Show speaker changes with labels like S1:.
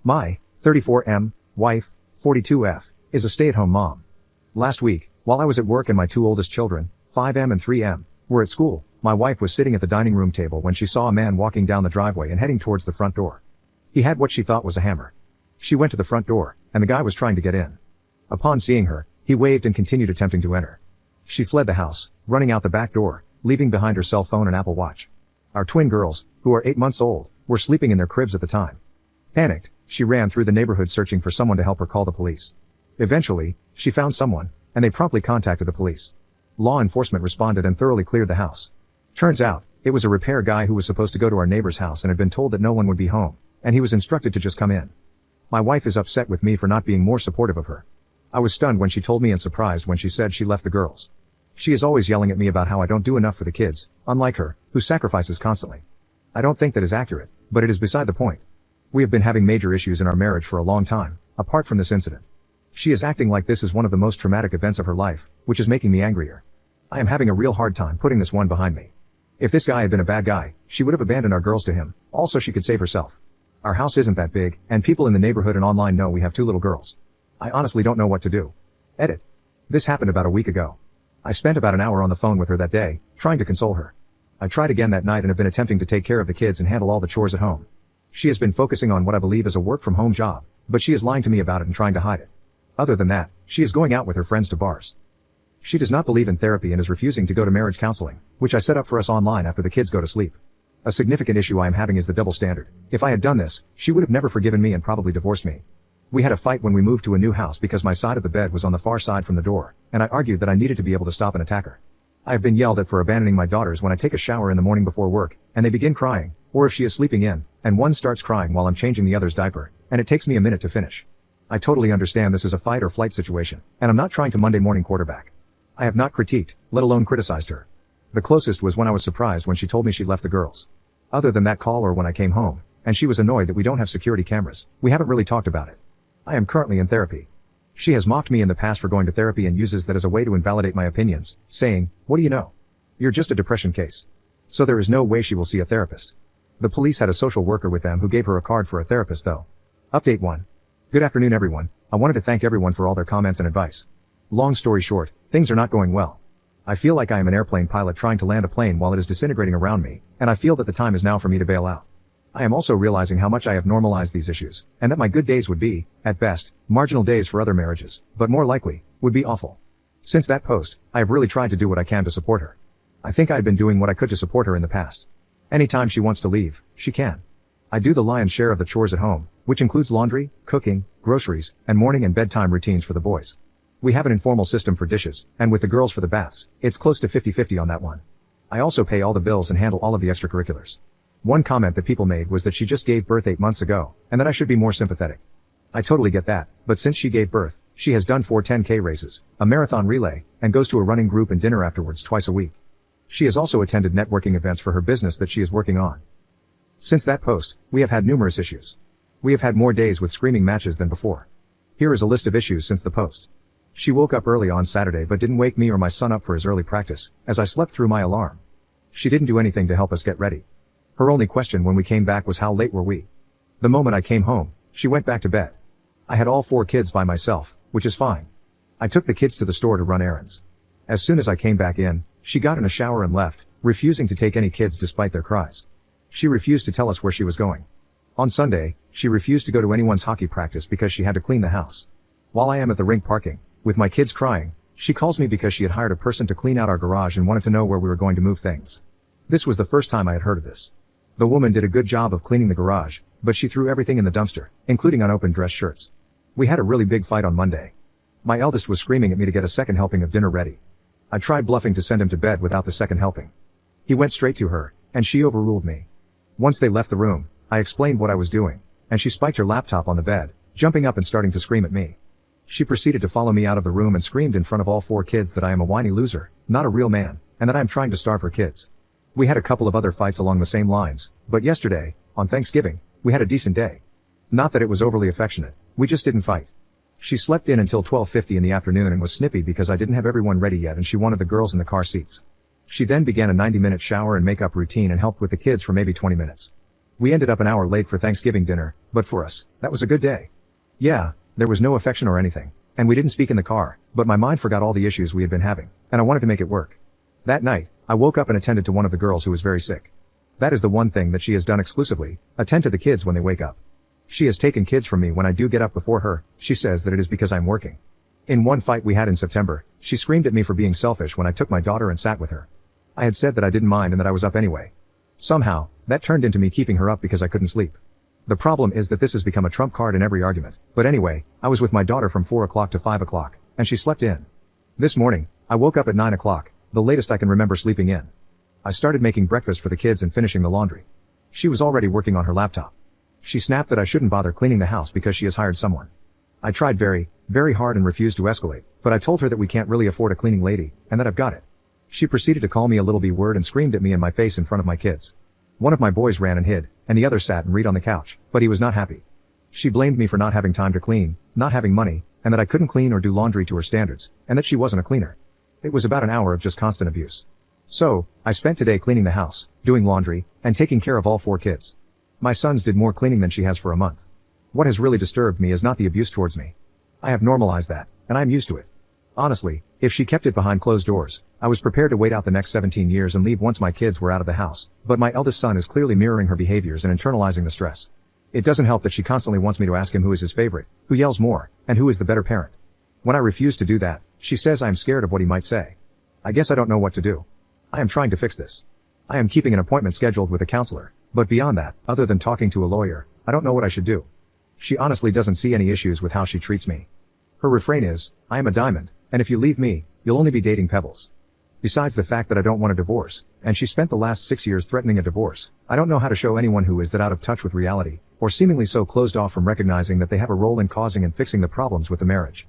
S1: My 34M wife, 42F, is a stay-at-home mom. Last week, while I was at work and my two oldest children, 5M and 3M, were at school, my wife was sitting at the dining room table when she saw a man walking down the driveway and heading towards the front door. He had what she thought was a hammer. She went to the front door, and the guy was trying to get in. Upon seeing her, he waved and continued attempting to enter. She fled the house, running out the back door, leaving behind her cell phone and Apple Watch. Our twin girls, who are 8 months old, were sleeping in their cribs at the time. Panicked, she ran through the neighborhood searching for someone to help her call the police. Eventually, she found someone, and they promptly contacted the police. Law enforcement responded and thoroughly cleared the house. Turns out, it was a repair guy who was supposed to go to our neighbor's house and had been told that no one would be home, and he was instructed to just come in. My wife is upset with me for not being more supportive of her. I was stunned when she told me and surprised when she said she left the girls. She is always yelling at me about how I don't do enough for the kids, unlike her, who sacrifices constantly. I don't think that is accurate, but it is beside the point. We have been having major issues in our marriage for a long time, apart from this incident. She is acting like this is one of the most traumatic events of her life, which is making me angrier. I am having a real hard time putting this one behind me. If this guy had been a bad guy, she would have abandoned our girls to him, also she could save herself. Our house isn't that big, and people in the neighborhood and online know we have 2 little girls. I honestly don't know what to do. Edit. This happened about a week ago. I spent about an hour on the phone with her that day, trying to console her. I tried again that night and have been attempting to take care of the kids and handle all the chores at home. She has been focusing on what I believe is a work-from-home job, but she is lying to me about it and trying to hide it. Other than that, she is going out with her friends to bars. She does not believe in therapy and is refusing to go to marriage counseling, which I set up for us online after the kids go to sleep. A significant issue I am having is the double standard. If I had done this, she would have never forgiven me and probably divorced me. We had a fight when we moved to a new house because my side of the bed was on the far side from the door, and I argued that I needed to be able to stop an attacker. I have been yelled at for abandoning my daughters when I take a shower in the morning before work, and they begin crying, or if she is sleeping in, and one starts crying while I'm changing the other's diaper, and it takes me a minute to finish. I totally understand this is a fight or flight situation, and I'm not trying to Monday morning quarterback. I have not critiqued, let alone criticized her. The closest was when I was surprised when she told me she left the girls. Other than that call or when I came home, and she was annoyed that we don't have security cameras, we haven't really talked about it. I am currently in therapy. She has mocked me in the past for going to therapy and uses that as a way to invalidate my opinions, saying, "What do you know? You're just a depression case." So there is no way she will see a therapist. The police had a social worker with them who gave her a card for a therapist though. Update 1. Good afternoon everyone. I wanted to thank everyone for all their comments and advice. Long story short, things are not going well. I feel like I am an airplane pilot trying to land a plane while it is disintegrating around me, and I feel that the time is now for me to bail out. I am also realizing how much I have normalized these issues, and that my good days would be, at best, marginal days for other marriages, but more likely, would be awful. Since that post, I have really tried to do what I can to support her. I think I had been doing what I could to support her in the past. Anytime she wants to leave, she can. I do the lion's share of the chores at home, which includes laundry, cooking, groceries, and morning and bedtime routines for the boys. We have an informal system for dishes, and with the girls for the baths, it's close to 50-50 on that one. I also pay all the bills and handle all of the extracurriculars. One comment that people made was that she just gave birth 8 months ago, and that I should be more sympathetic. I totally get that, but since she gave birth, she has done 4 10K races, a marathon relay, and goes to a running group and dinner afterwards twice a week. She has also attended networking events for her business that she is working on. Since that post, we have had numerous issues. We have had more days with screaming matches than before. Here is a list of issues since the post. She woke up early on Saturday but didn't wake me or my son up for his early practice, as I slept through my alarm. She didn't do anything to help us get ready. Her only question when we came back was how late were we. The moment I came home, she went back to bed. I had all 4 kids by myself, which is fine. I took the kids to the store to run errands. As soon as I came back in, she got in a shower and left, refusing to take any kids despite their cries. She refused to tell us where she was going. On Sunday, she refused to go to anyone's hockey practice because she had to clean the house. While I am at the rink parking, with my kids crying, she calls me because she had hired a person to clean out our garage and wanted to know where we were going to move things. This was the first time I had heard of this. The woman did a good job of cleaning the garage, but she threw everything in the dumpster, including unopened dress shirts. We had a really big fight on Monday. My eldest was screaming at me to get a second helping of dinner ready. I tried bluffing to send him to bed without the second helping. He went straight to her, and she overruled me. Once they left the room, I explained what I was doing, and she spiked her laptop on the bed, jumping up and starting to scream at me. She proceeded to follow me out of the room and screamed in front of all 4 kids that I am a whiny loser, not a real man, and that I am trying to starve her kids. We had a couple of other fights along the same lines, but yesterday, on Thanksgiving, we had a decent day. Not that it was overly affectionate, we just didn't fight. She slept in until 12:50 in the afternoon and was snippy because I didn't have everyone ready yet and she wanted the girls in the car seats. She then began a 90-minute shower and makeup routine and helped with the kids for maybe 20 minutes. We ended up an hour late for Thanksgiving dinner, but for us, that was a good day. Yeah, there was no affection or anything, and we didn't speak in the car, but my mind forgot all the issues we had been having, and I wanted to make it work. That night, I woke up and attended to one of the girls who was very sick. That is the one thing that she has done exclusively, attend to the kids when they wake up. She has taken kids from me when I do get up before her. She says that it is because I'm working. In one fight we had in September, she screamed at me for being selfish when I took my daughter and sat with her. I had said that I didn't mind and that I was up anyway. Somehow, that turned into me keeping her up because I couldn't sleep. The problem is that this has become a trump card in every argument, but anyway, I was with my daughter from 4 o'clock to 5 o'clock, and she slept in. This morning, I woke up at 9 o'clock, the latest I can remember sleeping in. I started making breakfast for the kids and finishing the laundry. She was already working on her laptop. She snapped that I shouldn't bother cleaning the house because she has hired someone. I tried very, very hard and refused to escalate, but I told her that we can't really afford a cleaning lady, and that I've got it. She proceeded to call me a little B-word and screamed at me in my face in front of my kids. One of my boys ran and hid, and the other sat and read on the couch, but he was not happy. She blamed me for not having time to clean, not having money, and that I couldn't clean or do laundry to her standards, and that she wasn't a cleaner. It was about an hour of just constant abuse. So, I spent today cleaning the house, doing laundry, and taking care of all 4 kids. My sons did more cleaning than she has for a month. What has really disturbed me is not the abuse towards me. I have normalized that, and I am used to it. Honestly, if she kept it behind closed doors, I was prepared to wait out the next 17 years and leave once my kids were out of the house, but my eldest son is clearly mirroring her behaviors and internalizing the stress. It doesn't help that she constantly wants me to ask him who is his favorite, who yells more, and who is the better parent. When I refuse to do that, she says I am scared of what he might say. I guess I don't know what to do. I am trying to fix this. I am keeping an appointment scheduled with a counselor, but beyond that, other than talking to a lawyer, I don't know what I should do. She honestly doesn't see any issues with how she treats me. Her refrain is, I am a diamond, and if you leave me, you'll only be dating pebbles. Besides the fact that I don't want a divorce, and she spent the last 6 years threatening a divorce, I don't know how to show anyone who is that out of touch with reality, or seemingly so closed off from recognizing that they have a role in causing and fixing the problems with the marriage.